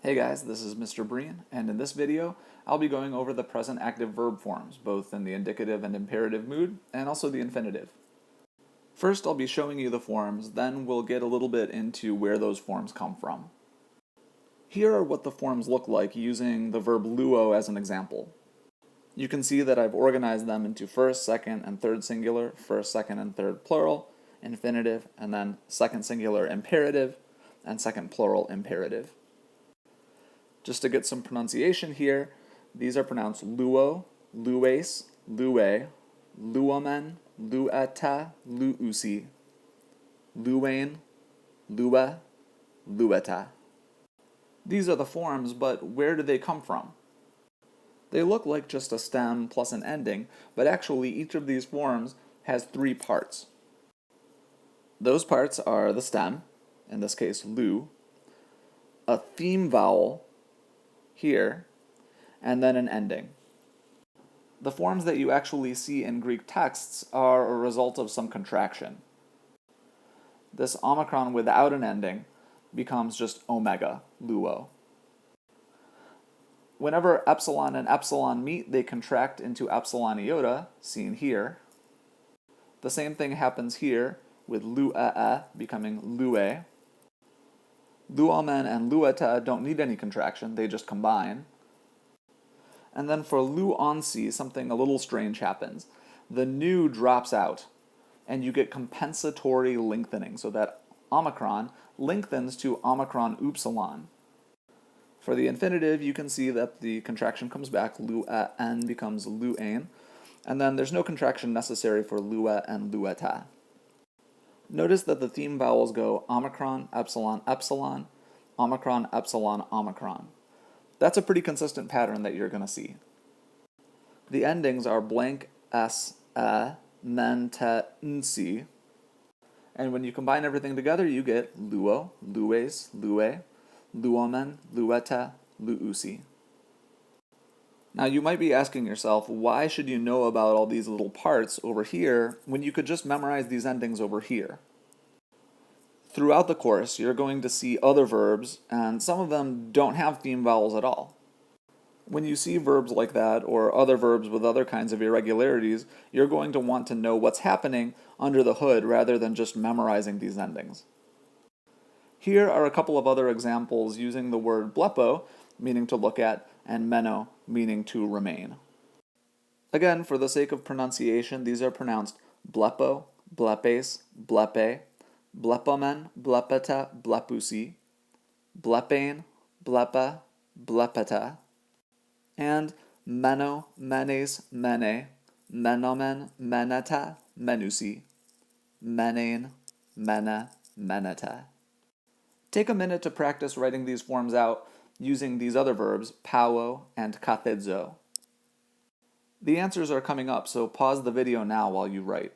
Hey guys, this is Mr. Breen, and in this video, I'll be going over the present active verb forms, both in the indicative and imperative mood, and also the infinitive. First, I'll be showing you the forms, then we'll get a little bit into where those forms come from. Here are what the forms look like using the verb luo as an example. You can see that I've organized them into first, second, and third singular, first, second, and third plural, infinitive, and then second singular imperative, and second plural imperative. Just to get some pronunciation here, these are pronounced luo, lues, lue, luomen, lueta, luusi, luane, lue, lueta. These are the forms, but where do they come from? They look like just a stem plus an ending, but actually each of these forms has three parts. Those parts are the stem, in this case lu, a theme vowel, here, and then an ending. The forms that you actually see in Greek texts are a result of some contraction. This omicron without an ending becomes just omega, luo. Whenever epsilon and epsilon meet, they contract into epsilon iota, seen here. The same thing happens here with lu'e becoming lue. Luomen and lueta don't need any contraction, they just combine. And then for luonsi, something a little strange happens. The nu drops out, and you get compensatory lengthening, so that omicron lengthens to omicron upsilon. For the infinitive, you can see that the contraction comes back, lu'en becomes lu'ain, and then there's no contraction necessary for lue and lueta. Notice that the theme vowels go omicron, epsilon, epsilon, omicron, epsilon, omicron. That's a pretty consistent pattern that you're going to see. The endings are blank, s, nen, te, nsi, and when you combine everything together, you get luo, lues, lue, luomen, lueta, luusi. Now you might be asking yourself, why should you know about all these little parts over here when you could just memorize these endings over here? Throughout the course, you're going to see other verbs, and some of them don't have theme vowels at all. When you see verbs like that, or other verbs with other kinds of irregularities, you're going to want to know what's happening under the hood rather than just memorizing these endings. Here are a couple of other examples using the word blepo, meaning to look at, and meno, meaning to remain. Again, for the sake of pronunciation, these are pronounced blepo, blepes, blepe, blepomen, blepeta, blepusi, blepain, blepa, blepeta, and meno, menes, mene, menomen, meneta, menusi, menain, mena, meneta. Take a minute to practice writing these forms out using these other verbs, pao and kathedzo. The answers are coming up, so pause the video now while you write.